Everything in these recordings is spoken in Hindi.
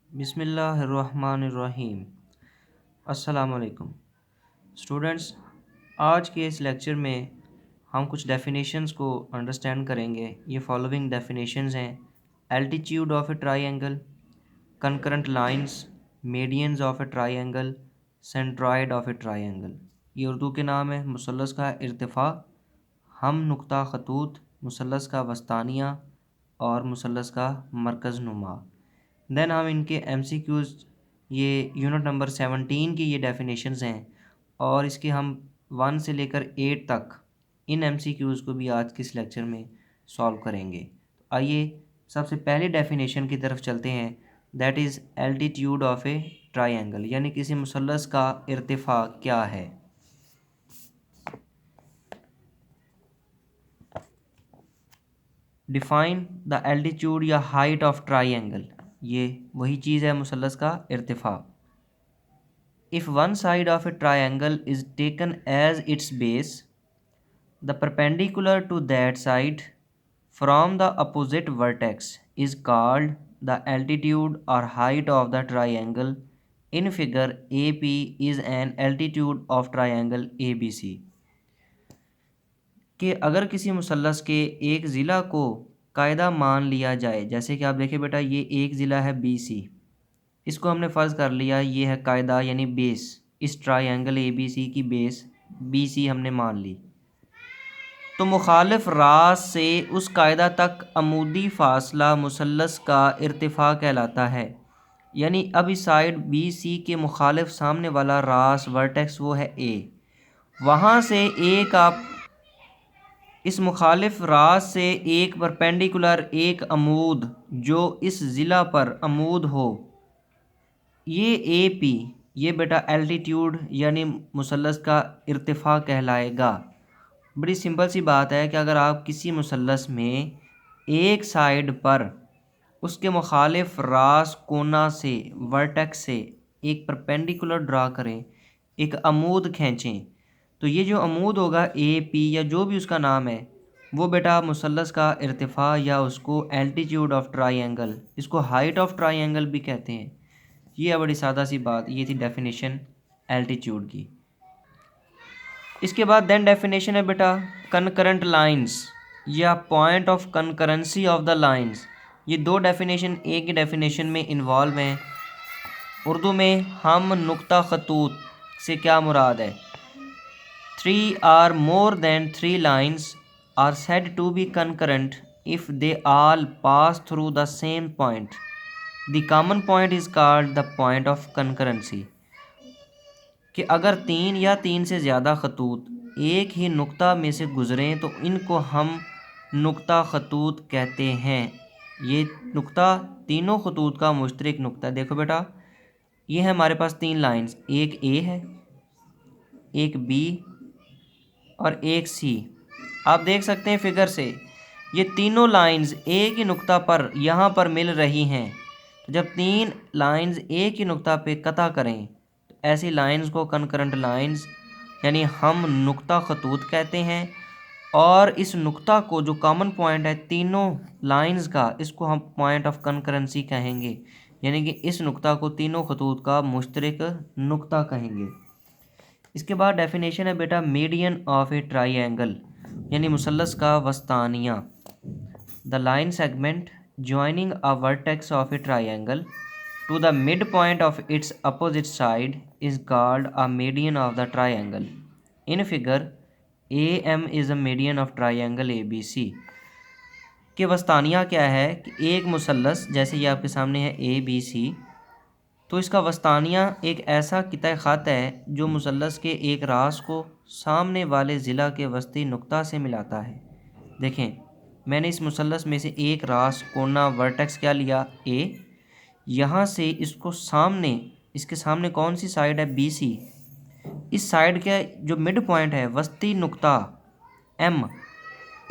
बिस्मिल्लाहिर्रहमानिर्रहीम। अस्सलाम वालेकुम स्टूडेंट्स। आज के इस लेक्चर में हम कुछ डेफिनेशंस को अंडरस्टैंड करेंगे। ये फॉलोइंग डेफिनेशंस हैं: altitude of a triangle, concurrent lines, medians of a triangle, centroid of a triangle. ये उर्दू के नाम है: मुसल्लस का इर्तिफ़ा, हम नुक्ता खतूत, मुसल्लस का वस्तानिया और मुसल्लस का मरकज़ नुमा। देन हम इनके एमसीक्यूज़, ये यूनिट नंबर 17 की ये डेफिनेशंस हैं और इसके हम 1 से लेकर 8 तक इन एमसीक्यूज़ को भी आज के इस लेक्चर में सॉल्व करेंगे। तो आइए सबसे पहले डेफिनेशन की तरफ चलते हैं, that is altitude of a triangle, यानी किसी मुसल्लस का इर्तिफ़ा क्या है। डिफ़ाइन द एल्टीट्यूड या हाइट ऑफ ट्राइंगल, ये वही चीज़ है मुसल्लस का इर्तिफ़ा। If one side of a triangle is taken as its base, the perpendicular to that side from the opposite vertex is called the altitude और height of the triangle. In figure A P is an altitude of triangle A B C. कि अगर किसी मुसल्लस के एक ज़िला को कायदा मान लिया जाए, जैसे कि आप देखिए बेटा, ये एक ज़िला है बी सी, इसको हमने फ़र्ज़ कर लिया ये है कायदा यानी बेस, इस ट्राइंगल ए बी सी की बेस बी सी हमने मान ली। तो मुखालिफ रास से उस कायदा तक अमूदी फ़ासला मुसल्लस का इर्तिफ़ा कहलाता है। यानी अब इस साइड बी सी के मुखालिफ सामने वाला रास वर्टेक्स वो है ए, वहाँ से एक आप इस मुखालिफ रास से एक परपेंडिकुलर, एक अमूद जो इस ज़िला पर अमूद हो, ये ए पी, ये बेटा एल्टीट्यूड यानी मुसल्लस का इर्तिफ़ा कहलाएगा। बड़ी सिंपल सी बात है कि अगर आप किसी मुसल्लस में एक साइड पर उसके मुखालिफ रास कोना से, वर्टेक्स से एक परपेंडिकुलर ड्रा करें, एक अमूद खींचें, तो ये जो अमूद होगा ए पी या जो भी उसका नाम है, वो बेटा मुसल्लस का इर्तिफ़ा या उसको एल्टीट्यूड ऑफ ट्राइंगल, इसको हाइट ऑफ ट्राइंगल भी कहते हैं। ये है बड़ी सादा सी बात, ये थी डेफिनेशन एल्टीट्यूड की। इसके बाद देन डेफिनेशन है बेटा कनकरेंट लाइंस या point of concurrency of the lines. ये दो डेफिनेशन एक ही डेफिनेशन में इन्वॉल्व हैं। उर्दू में हम नुक्ता खतूत से क्या मुराद है? 3 or more than 3 lines are said to be concurrent if they all pass through the same point. The common point is called the point of concurrency. कि अगर 3 या 3 से ज़्यादा खतूत एक ही नुक्ता में से गुज़रें तो इनको हम नुक्ता खतूत कहते हैं। ये नुक्ता तीनों खतूत का मुश्तरक नुक्ता। देखो बेटा, ये है हमारे पास 3 लाइंस, एक ए है, एक बी और एक सी। आप देख सकते हैं फिगर से ये तीनों लाइंस एक ही नुक्ता पर यहाँ पर मिल रही हैं। तो जब 3 लाइंस एक ही नुक्ता पे कता करें तो ऐसी लाइंस को कनकरेंट लाइंस यानी हम नुक्ता खतूत कहते हैं। और इस नुक्ता को जो कॉमन पॉइंट है तीनों लाइंस का, इसको हम पॉइंट ऑफ कनकरेंसी कहेंगे, यानी कि इस नुक्ता को तीनों खतूत का मुश्तरक नुक्ता कहेंगे। इसके बाद डेफिनेशन है बेटा मीडियन ऑफ ए ट्राइंगल यानी मुसल्लस का वस्तानिया। The line segment joining a vertex of a triangle to the mid point of its opposite side is called a median of the triangle. In figure A M is a median of triangle A B C. के वस्तानिया क्या है कि एक मुसल्लस, जैसे ये आपके सामने है ए बी सी, तो इसका वस्तानिया एक ऐसा किता ख़त है जो मुसल्लस के एक रास को सामने वाले ज़िला के वस्ती नुक्ता से मिलाता है। देखें, मैंने इस मुसल्लस में से एक रास कोना वर्टेक्स क्या लिया ए, यहाँ से इसको सामने, इसके सामने कौन सी साइड है बी सी, इस साइड का जो मिड पॉइंट है वस्ती नुक्ता एम,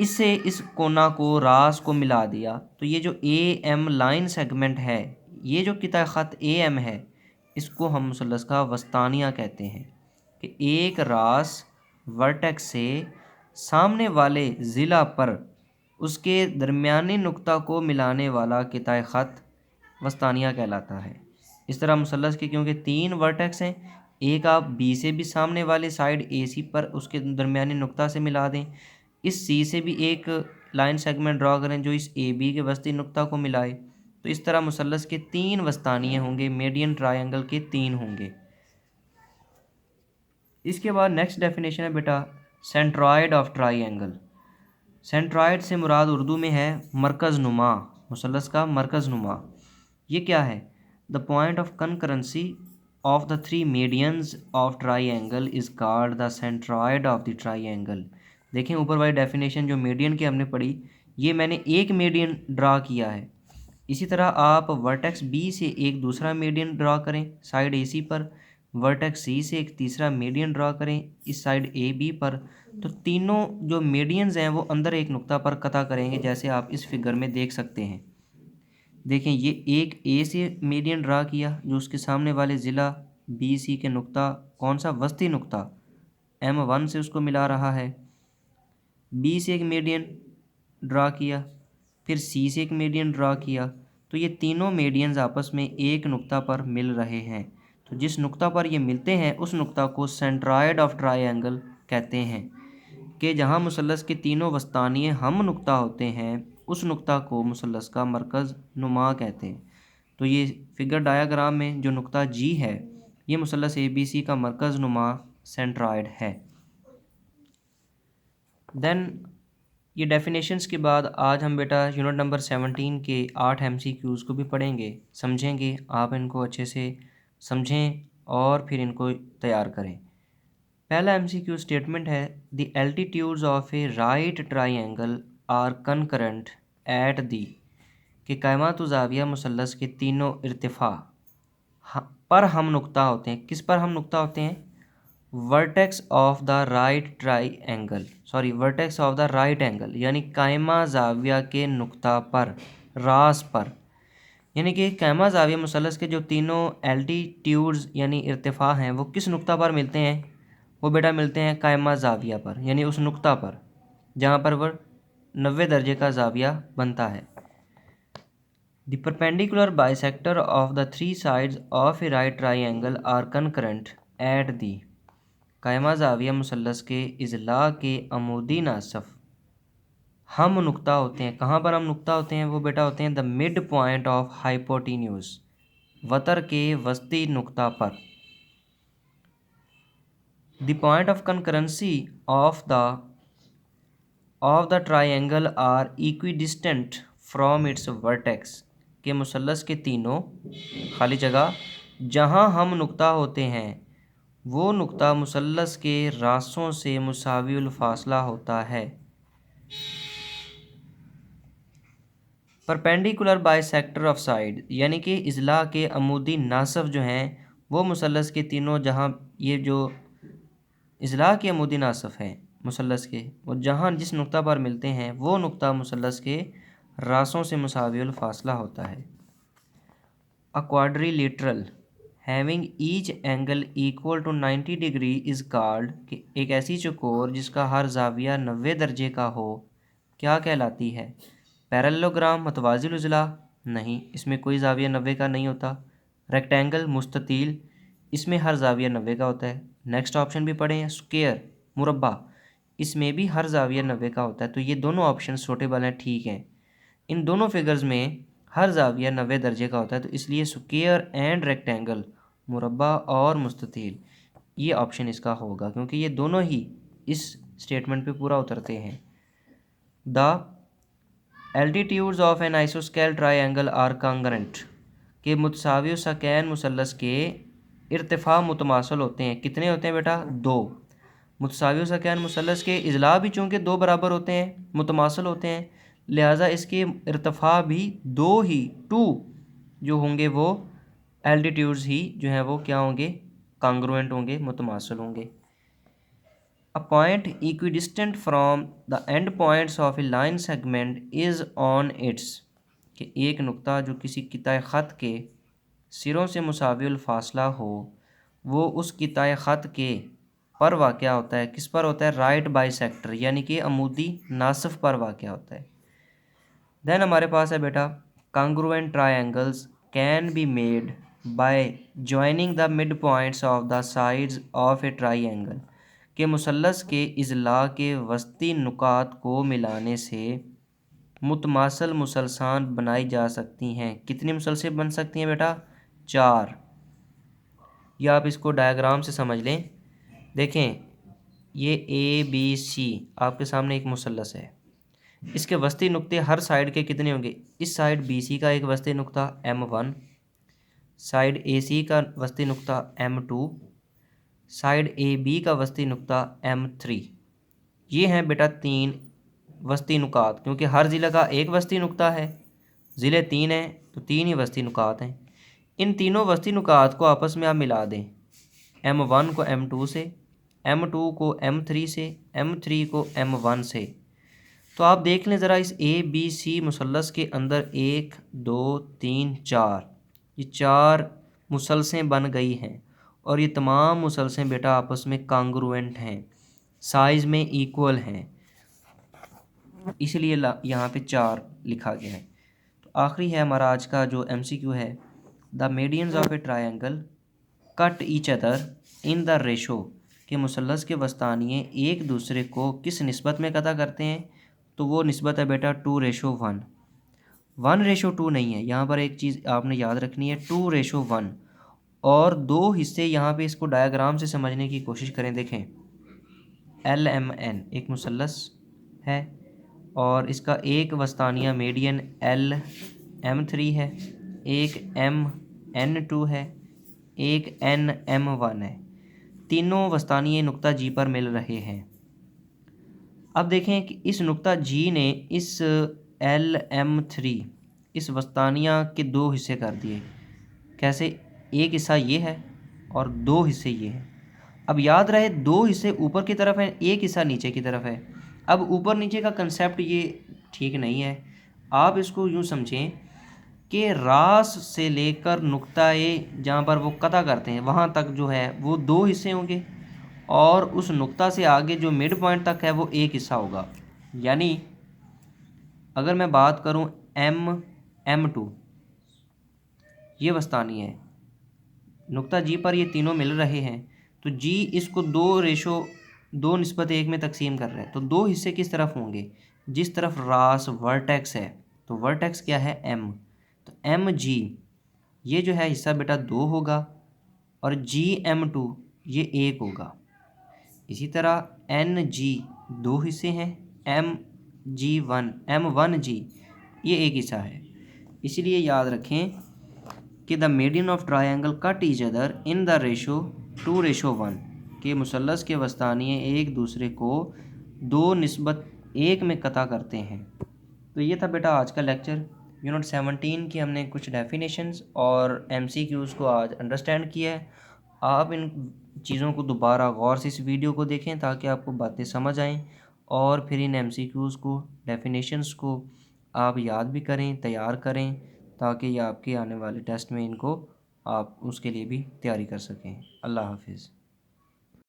इससे इस कोना को रास को मिला दिया। तो ये जो ए एम लाइन सेगमेंट है, ये जो किता ख़त ए एम है, इसको हम मुसल्लस का वस्तानिया कहते हैं। कि एक रास वर्टेक्स से सामने वाले ज़िला पर उसके दरमियानी नुक्ता को मिलाने वाला किता ख़त वस्तानिया कहलाता है। इस तरह मुसल्लस के क्योंकि 3 वर्टेक्स हैं, एक आप बी से भी सामने वाले साइड ए सी पर उसके दरमियानी नुक्ता से मिला दें, इस सी से भी एक लाइन सेगमेंट ड्रा करें जो इस ए बी के वस्ती नुक्ता को मिलाए, तो इस तरह मुसल्लस के 3 वस्तानिये होंगे, मीडियन ट्रायंगल के 3 होंगे। इसके बाद नेक्स्ट डेफिनेशन है बेटा सेंट्रॉयड ऑफ ट्रायंगल। सेंट्रॉयड से मुराद उर्दू में है मरकज़ नुमा, मुसल्लस का मरकज़ नुमा। ये क्या है? The point of concurrency of the 3 medians of triangle is called the centroid of the triangle. देखें ऊपर वाली डेफिनेशन जो मीडियन की हमने पढ़ी, ये मैंने एक मीडियन ड्रा किया है। इसी तरह आप वर्टेक्स बी से एक दूसरा मीडियन ड्रा करें साइड ए सी पर, वर्टेक्स सी से एक तीसरा मीडियन ड्रा करें इस साइड ए बी पर, तो तीनों जो मीडियंस हैं वो अंदर एक नुक्ता पर कता करेंगे, जैसे आप इस फिगर में देख सकते हैं। देखें ये एक ए से मीडियन ड्रा किया जो उसके सामने वाले ज़िला बी सी के नुक्ता, कौन सा वस्ती नुक्ता M1 से उसको मिला रहा है। बी से एक मीडियन ड्रा किया, फिर सी से एक मीडियन ड्रा किया, तो ये तीनों मीडियंस आपस में एक नुक्ता पर मिल रहे हैं। तो जिस नुक्ता पर ये मिलते हैं उस नुक्ता को सेंट्रॉयड ऑफ ट्रायंगल कहते हैं, कि जहाँ मुसल्लस के तीनों वस्तानिये हम नुक्ता होते हैं उस नुक्ता को मुसल्लस का मरकज़ नुमा कहते हैं। तो ये फिगर डायाग्राम में जो नुक्ता जी है ये मुसल्लस ABC का मरकज़ नुमा सेंट्रॉयड है। देन ये डेफिनेशंस के बाद आज हम बेटा यूनिट नंबर 17 के 8 MCQs को भी पढ़ेंगे, समझेंगे। आप इनको अच्छे से समझें और फिर इनको तैयार करें। पहला MCQ स्टेटमेंट है the altitudes of a right triangle are concurrent at the, कि कायमातु ज़ाविया मुसल्लस के तीनों इर्तिफ़ा पर हम नुक्ता होते हैं। किस पर हम नुक्ता होते हैं? Vertex of the right triangle, sorry vertex of the right angle, यानी कायमा ज़ाविया के नुक्ता पर, रास पर। यानी कि कायमा ज़ाविया मुसल्लस के जो तीनों एल्टीट्यूड्स यानी इर्तिफ़ा हैं वो किस नुक्ता पर मिलते हैं? वो बेटा मिलते हैं कायमा ज़ाविया पर, यानी उस नुक्ता पर जहाँ पर वह 90 दर्जे का ज़ाविया बनता है। The perpendicular bisector of the 3 sides of a right triangle are concurrent at the, कायमा ज़ाविया मुसल्लस के इज़ला के अमूदी नासफ हम नुक्ता होते हैं। कहाँ पर हम नुक्ता होते हैं? वो बेटा होते हैं the mid point of hypotenuse, वतर के वस्ती नुक्ता पर। The point of concurrency of the triangle are equidistant from its vertex, के मुसल्लस के तीनों खाली जगह जहाँ हम नुक्ता होते हैं वो नुक्ता मुसल्लस के रासों से मुसावियुल फासला होता है। परपेंडिकुलर बाइसेक्टर ऑफ साइड, यानी कि इज़ला के अमूदी नासफ जो हैं वो मुसल्लस के तीनों, जहाँ ये जो इज़ला के अमूदी नासफ हैं मुसल्लस के, वो जहाँ जिस नुक्ता पर मिलते हैं वो नुक्ता मुसल्लस के रासों से मुसावियुल फासला होता है। A quadrilateral having each angle equal to 90 degree is called, कि एक ऐसी चौकोर जिसका हर ज़ाविया 90 दर्जे का हो क्या कहलाती है? पैरेललोग्राम मतवाज़िल उज़ला, नहीं, इसमें कोई ज़ाविया 90 का नहीं होता। रेक्टेंगल मुस्ततील, इसमें हर ज़ाविया 90 का होता है। नेक्स्ट ऑप्शन भी पढ़े हैं स्क्वायर मुरब्बा, इसमें भी हर ज़ाविया 90 का होता है। तो ये दोनों ऑप्शन सूटेबल हैं, ठीक हैं। इन दोनों फिगर्स में हर ज़ाविया 90 दर्जे का होता है, तो इसलिए स्क्वायर एंड रेक्टेंगल, मुरब्बा और मुस्ततील, ये ऑप्शन इसका होगा, क्योंकि ये दोनों ही इस स्टेटमेंट पे पूरा उतरते हैं। द एल्टीट्यूड्स ऑफ एन आइसोस्केल ट्रायंगल आर कांग्रेंट, के मुतसावी सकैन मुसल्लस के इर्तिफ़ा मुतमासल होते हैं। कितने होते हैं बेटा? 2। मुतसावी सकैन मुसल्लस के इज़ला भी चूँकि 2 बराबर होते हैं, मुतमासल होते हैं, लिहाजा इसके इर्तिफ़ा भी 2 ही 2 जो होंगे वो एल्टीट्यूड्स ही जो हैं वो क्या होंगे? कांग्रुएंट होंगे, मुतमासल होंगे। A point equidistant from the end points of a line segment is on its, कि एक नुक्ता जो किसी किताए ख़त के सिरों से मुसावियुल फासला हो वो उस किताए ख़त के पर वाक़या होता है। किस पर होता है? राइट बाइसेक्टर, यानी कि अमूदी नासफ पर वाक़या होता है। देन हमारे पास है बेटा congruent triangles can be made by joining the mid points of the sides of a triangle, के मुसल्लस के इज़ला के वस्ती नुकात को मिलाने से मुतमासल मुसलसान बनाई जा सकती हैं। कितनी मुसलसल बन सकती हैं बेटा? 4। या आप इसको डायग्राम से समझ लें। देखें, ये ए बी सी आपके सामने एक मुसल्लस है। इसके वस्ती नुक्ते हर साइड के कितने होंगे? इस साइड बी सी का एक वस्ती नुक्ता M1, साइड ए सी का वस्ती नुक्ता M2, साइड ए बी का वस्ती नुक्ता M3। ये हैं बेटा 3 वस्ती नुकात, क्योंकि हर ज़िले का एक वस्ती नुक्ता है। ज़िले 3 हैं तो 3 ही वस्ती नुकात हैं। इन तीनों वस्ती नुकात को आपस में आप मिला दें। M1 को M2 से, M2 को M3 से, M3 को M1 से। तो आप देख लें ज़रा, इस ए बी सी मुसल्लस के अंदर 1 2 3 4, ये 4 मुसलसें बन गई हैं। और ये तमाम मुसलसें बेटा आपस में कांग्रुएंट हैं, साइज़ में इक्वल हैं, इसलिए यहाँ पे 4 लिखा गया है। तो आखिरी है हमारा आज का जो MCQ है, the medians of A triangle cut each other in the ratio, के मुसल्लस के वस्तानिये एक दूसरे को किस निस्बत में कता करते हैं? तो वो निस्बत है बेटा 2:1। 1:2 नहीं है, यहाँ पर एक चीज़ आपने याद रखनी है, 2:1। और 2 हिस्से यहाँ पे इसको डायग्राम से समझने की कोशिश करें। देखें, LMN एक मुसल्लस है और इसका एक वस्तानिया मीडियन LM3 है, एक MN2 है, एक NM1 है। तीनों वस्तानिये नुक्ता जी पर मिल रहे हैं। अब देखें कि इस नुक्ता जी ने इस LM3 इस वस्तानिया के 2 हिस्से कर दिए। कैसे? एक हिस्सा ये है और 2 हिस्से ये हैं। अब याद रहे 2 हिस्से ऊपर की तरफ हैं, एक हिस्सा नीचे की तरफ है। अब ऊपर नीचे का कंसेप्ट ये ठीक नहीं है। आप इसको यूँ समझें कि रास से लेकर नुक्ता-ए जहाँ पर वो कता करते हैं वहाँ तक जो है वो 2 हिस्से होंगे, और उस नुक्ता से आगे जो मिड पॉइंट तक है वो एक हिस्सा होगा। यानी अगर मैं बात करूं M2, ये वस्तानी है, नुक्ता जी पर ये तीनों मिल रहे हैं, तो जी इसको 2:1 में तकसीम कर रहे हैं। तो 2 हिस्से किस तरफ होंगे? जिस तरफ रास वर्टेक्स है, तो वर्टेक्स क्या है? M। तो MG ये जो है हिस्सा बेटा 2 होगा, और GM2 ये 1 होगा। इसी तरह NG 2 हिस्से हैं, M1G ये एक हिस्सा है। इसलिए याद रखें कि the median of triangle cut each other in the ratio 2:1, के मुसल्लस के वस्तानिये एक दूसरे को 2:1 में कता करते हैं। तो ये था बेटा आज का लेक्चर। यूनिट 17 की हमने कुछ डेफिनेशंस और MCQs को आज अंडरस्टैंड किया है। आप इन चीज़ों को दोबारा गौर से इस वीडियो को देखें ताकि आपको बातें समझ आएँ, और फिर इन MCQs को, डेफिनेशंस को आप याद भी करें, तैयार करें, ताकि ये आपके आने वाले टेस्ट में इनको आप उसके लिए भी तैयारी कर सकें। अल्लाह हाफिज़।